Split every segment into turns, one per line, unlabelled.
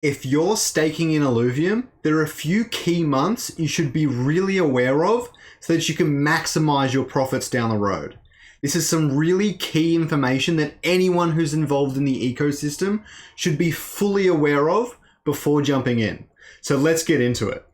If you're staking in Illuvium, there are a few key months you should be really aware of so that you can maximize your profits down the road. This is some really key information that anyone who's involved in the ecosystem should be fully aware of before jumping in. So let's get into it.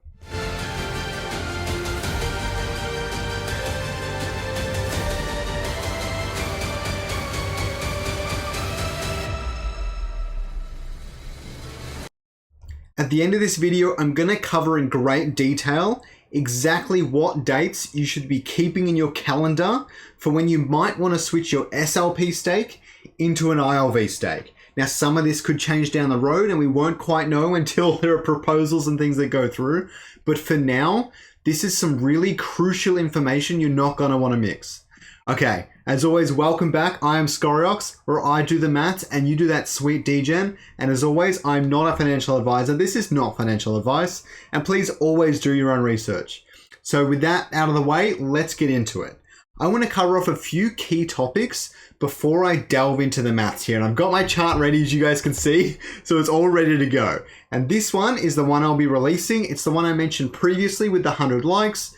At the end of this video, I'm going to cover in great detail exactly what dates you should be keeping in your calendar for when you might want to switch your SLP stake into an ILV stake. Now, some of this could change down the road and we won't quite know until there are proposals and things that go through. But for now, this is some really crucial information you're not going to want to mix. Okay, as always, welcome back. I am Scoriox, where I do the maths and you do that sweet degen. And as always, I'm not a financial advisor. This is not financial advice. And please always do your own research. So with that out of the way, let's get into it. I want to cover off a few key topics before I delve into the maths here. And I've got my chart ready, as you guys can see, so it's all ready to go. And this one is the one I'll be releasing. It's the one I mentioned previously with the 100 likes.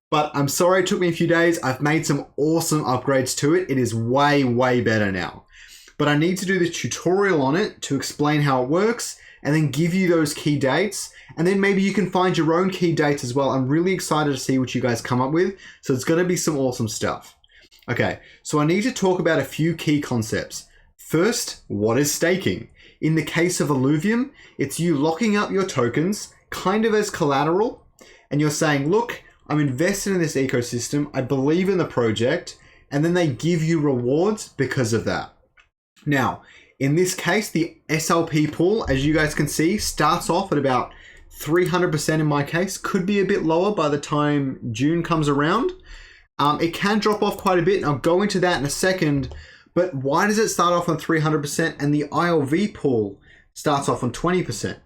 But I'm sorry it took me a few days. I've made some awesome upgrades to it. It is way, way better now. But I need to do this tutorial on it to explain how it works and then give you those key dates. And then maybe you can find your own key dates as well. I'm really excited to see what you guys come up with. So it's going to be some awesome stuff. Okay, so I need to talk about a few key concepts. First, what is staking? In the case of Illuvium, it's you locking up your tokens kind of as collateral. And you're saying, look, I'm invested in this ecosystem, I believe in the project, and then they give you rewards because of that. Now, in this case, the SLP pool, as you guys can see, starts off at about 300% in my case, could be a bit lower by the time June comes around. It can drop off quite a bit, and I'll go into that in a second, but why does it start off on 300% and the ILV pool starts off on 20%?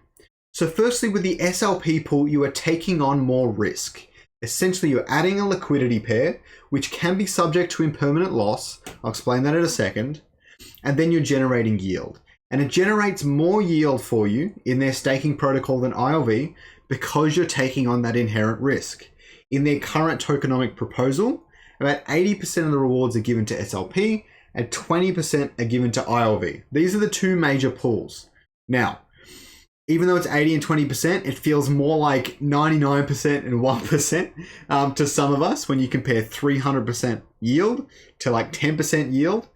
So firstly, with the SLP pool, you are taking on more risk. Essentially, you're adding a liquidity pair, which can be subject to impermanent loss. I'll explain that in a second. And then you're generating yield. And it generates more yield for you in their staking protocol than ILV because you're taking on that inherent risk. In their current tokenomic proposal, about 80% of the rewards are given to SLP and 20% are given to ILV. These are the two major pools. Now, even though it's 80 and 20%, it feels more like 99% and 1% to some of us when you compare 300% yield to like 10% yield.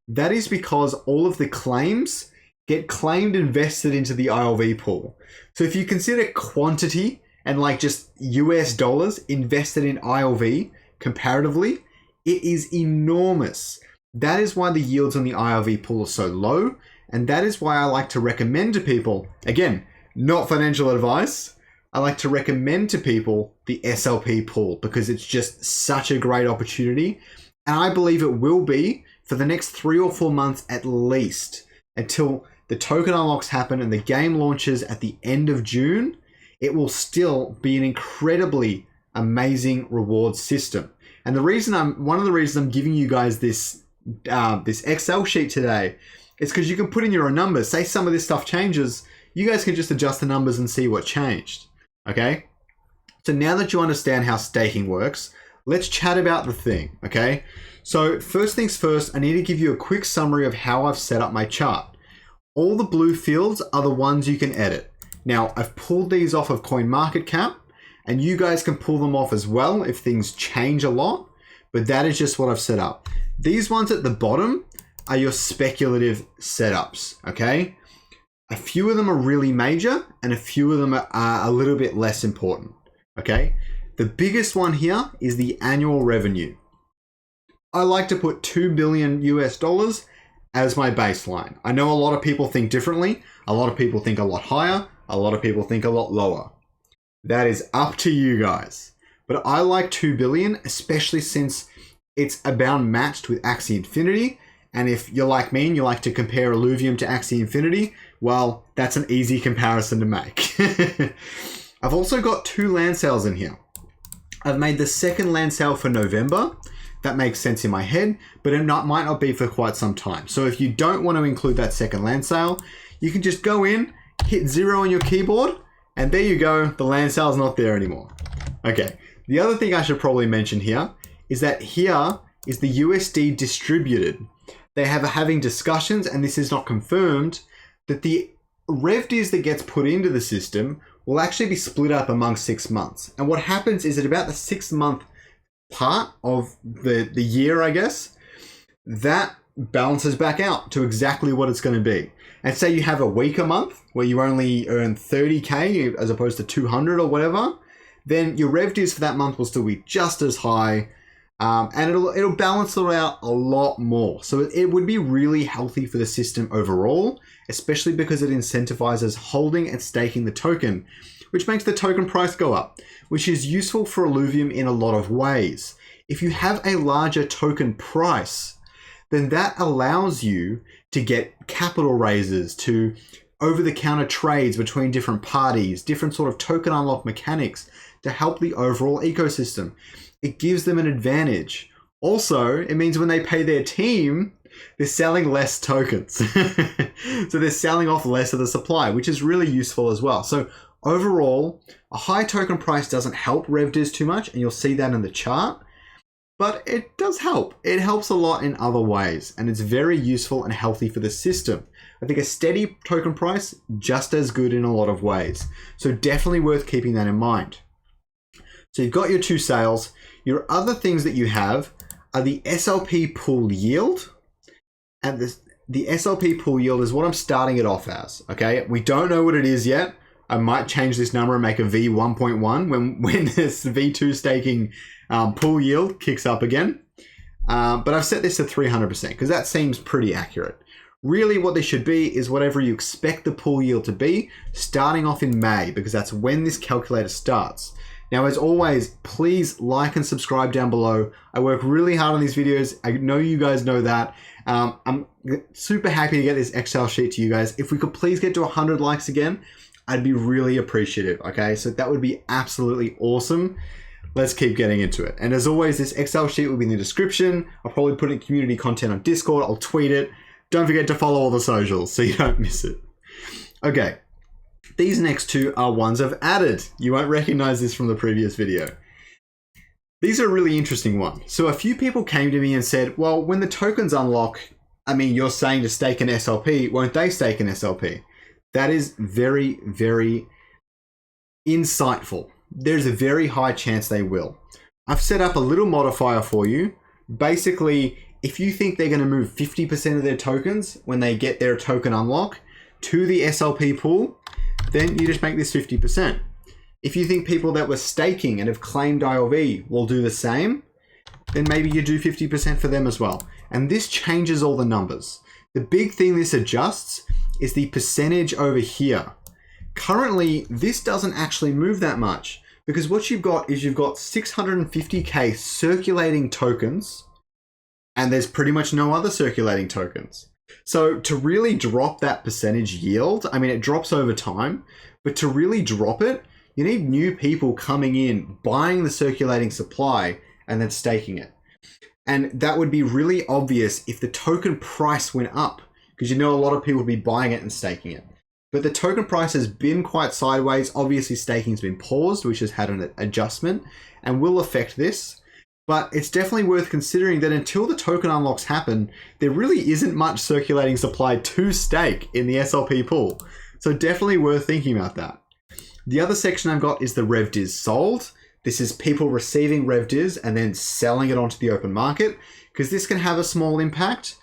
That is because all of the claims get claimed invested into the ILV pool. So if you consider quantity and like just US dollars invested in ILV comparatively, it is enormous. That is why the yields on the ILV pool are so low. And that is why I like to recommend to people, again, not financial advice, I like to recommend to people the SLP pool because it's just such a great opportunity. And I believe it will be for the next 3 or 4 months at least until the token unlocks happen and the game launches at the end of June. It will still be an incredibly amazing reward system. And one of the reasons I'm giving you guys this Excel sheet today is because you can put in your own numbers. Say some of this stuff changes, you guys can just adjust the numbers and see what changed. Okay? So now that you understand how staking works, let's chat about the thing. Okay? So first things first, I need to give you a quick summary of how I've set up my chart. All the blue fields are the ones you can edit. Now, I've pulled these off of CoinMarketCap, and you guys can pull them off as well if things change a lot, but that is just what I've set up. These ones at the bottom are your speculative setups, okay? A few of them are really major and a few of them are a little bit less important, okay? The biggest one here is the annual revenue. I like to put $2 billion US dollars as my baseline. I know a lot of people think differently. A lot of people think a lot higher. A lot of people think a lot lower. That is up to you guys. But I like 2 billion, especially since it's about matched with Axie Infinity. And if you're like me and you like to compare Illuvium to Axie Infinity, well, that's an easy comparison to make. I've also got 2 land sales in here. I've made the second land sale for November. That makes sense in my head, but it might not be for quite some time. So if you don't want to include that second land sale, you can just go in, hit 0 on your keyboard, and there you go, the land sale's not there anymore. Okay, the other thing I should probably mention here is that here is the USD distributed. They have having discussions, and this is not confirmed, that the RevDiz that gets put into the system will actually be split up among 6 months. And what happens is at about the 6-month part of the year, I guess, that balances back out to exactly what it's going to be. And say you have a weaker month where you only earn 30K as opposed to 200 or whatever, then your RevDiz for that month will still be just as high, and it'll balance it out a lot more. So it would be really healthy for the system overall, especially because it incentivizes holding and staking the token, which makes the token price go up, which is useful for Illuvium in a lot of ways. If you have a larger token price, then that allows you to get capital raises, to over-the-counter trades between different parties, different sort of token unlock mechanics to help the overall ecosystem. It gives them an advantage. Also, it means when they pay their team, they're selling less tokens. So they're selling off less of the supply, which is really useful as well. So overall, a high token price doesn't help RevDiz too much, and you'll see that in the chart. But it does help. It helps a lot in other ways, and it's very useful and healthy for the system. I think a steady token price, just as good in a lot of ways. So definitely worth keeping that in mind. So you've got your 2 sales. Your other things that you have are the SLP pool yield. And the SLP pool yield is what I'm starting it off as, okay? We don't know what it is yet. I might change this number and make a V1.1 when this V2 staking pool yield kicks up again. But I've set this to 300% because that seems pretty accurate. Really what this should be is whatever you expect the pool yield to be starting off in May, because that's when this calculator starts. Now, as always, please like and subscribe down below. I work really hard on these videos. I know you guys know that. I'm super happy to get this Excel sheet to you guys. If we could please get to 100 likes again, I'd be really appreciative, okay? So that would be absolutely awesome. Let's keep getting into it. And as always, this Excel sheet will be in the description. I'll probably put in community content on Discord. I'll tweet it. Don't forget to follow all the socials so you don't miss it. Okay, these next 2 are ones I've added. You won't recognize this from the previous video. These are a really interesting one. So a few people came to me and said, well, when the tokens unlock, I mean, you're saying to stake an SLP, won't they stake an SLP? That is very, very insightful. There's a very high chance they will. I've set up a little modifier for you. Basically, if you think they're going to move 50% of their tokens when they get their token unlock to the SLP pool, then you just make this 50%. If you think people that were staking and have claimed ILV will do the same, then maybe you do 50% for them as well. And this changes all the numbers. The big thing this adjusts is the percentage over here. Currently, this doesn't actually move that much because what you've got is you've got 650K circulating tokens, and there's pretty much no other circulating tokens. So to really drop that percentage yield, I mean, it drops over time, but to really drop it, you need new people coming in, buying the circulating supply, and then staking it. And that would be really obvious if the token price went up, because you know a lot of people would be buying it and staking it. But the token price has been quite sideways. Obviously, staking's been paused, which has had an adjustment and will affect this. But it's definitely worth considering that until the token unlocks happen, there really isn't much circulating supply to stake in the SLP pool. So definitely worth thinking about that. The other section I've got is the RevDiz sold. This is people receiving RevDiz and then selling it onto the open market, because this can have a small impact.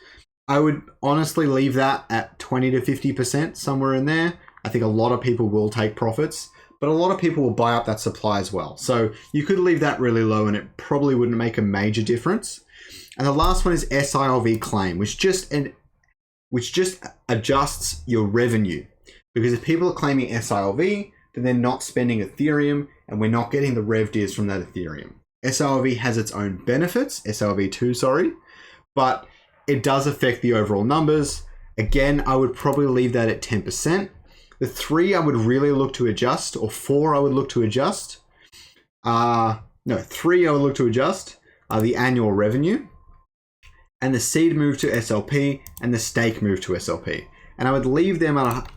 I would honestly leave that at 20 to 50%, somewhere in there. I think a lot of people will take profits, but a lot of people will buy up that supply as well. So you could leave that really low and it probably wouldn't make a major difference. And the last one is SILV claim, which just adjusts your revenue. Because if people are claiming SILV, then they're not spending Ethereum and we're not getting the RevDiz from that Ethereum. SILV has its own benefits, SILV2, sorry, but it does affect the overall numbers. Again, I would probably leave that at 10%. The 3 I would really look to adjust, or 4 I would look to adjust. 3 I would look to adjust are the annual revenue, and the seed move to SLP, and the stake move to SLP. And I would leave them at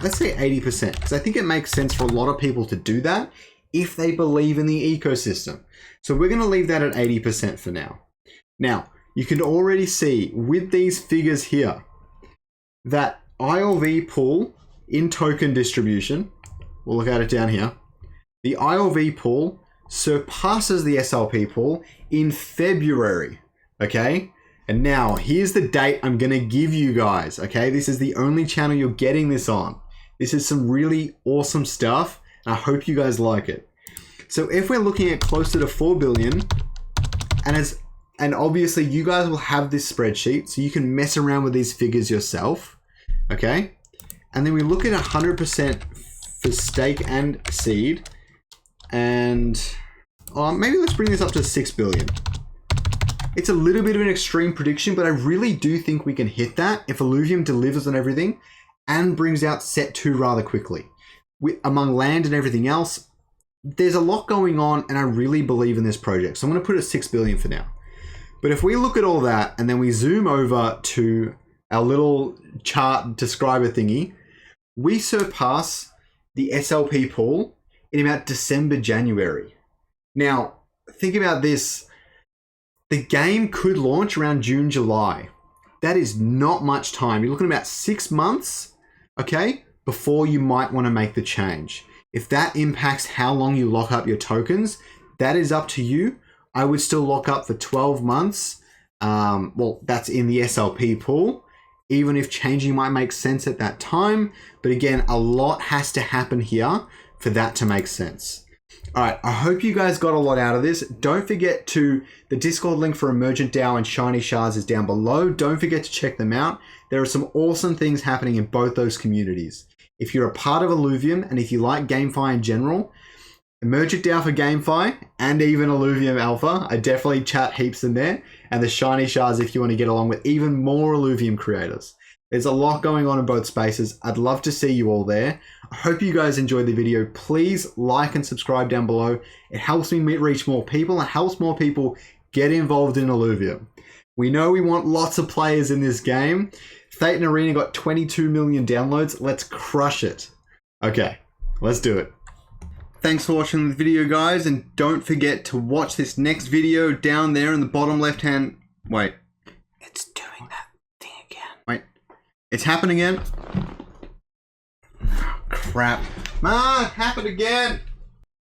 let's say 80%, because I think it makes sense for a lot of people to do that if they believe in the ecosystem. So we're going to leave that at 80% for now. Now, you can already see with these figures here that ILV pool in token distribution, we'll look at it down here, the ILV pool surpasses the SLP pool in February, okay? And now, here's the date I'm going to give you guys, okay? This is the only channel you're getting this on. This is some really awesome stuff, and I hope you guys like it. So if we're looking at closer to 4 billion, and obviously you guys will have this spreadsheet, so you can mess around with these figures yourself, okay? And then we look at 100% for stake and seed, and maybe let's bring this up to 6 billion. It's a little bit of an extreme prediction, but I really do think we can hit that if Illuvium delivers on everything and brings out set 2 rather quickly. Among land and everything else, there's a lot going on, and I really believe in this project. So I'm going to put it at 6 billion for now. But if we look at all that and then we zoom over to our little chart describer thingy, we surpass the SLP pool in about December, January. Now, think about this. The game could launch around June, July. That is not much time. You're looking at about 6 months, okay, before you might want to make the change. If that impacts how long you lock up your tokens, that is up to you. I would still lock up for 12 months. Well, that's in the SLP pool, even if changing might make sense at that time. But again, a lot has to happen here for that to make sense. All right, I hope you guys got a lot out of this. Don't forget the Discord link for Emergent DAO and Shiny Shards is down below. Don't forget to check them out. There are some awesome things happening in both those communities. If you're a part of Illuvium and if you like GameFi in general, Emergent DAO for GameFi and even Illuvium Alpha, I definitely chat heaps in there. And the Shiny Shards if you want to get along with even more Illuvium creators. There's a lot going on in both spaces. I'd love to see you all there. I hope you guys enjoyed the video. Please like and subscribe down below. It helps me reach more people and helps more people get involved in Illuvium. We know we want lots of players in this game. Fate and Arena got 22 million downloads. Let's crush it. Okay, let's do it. Thanks for watching the video, guys. And don't forget to watch this next video down there in the bottom left-hand... Wait. It's doing that thing again. Wait. It's happened again. Oh, crap. It happened again.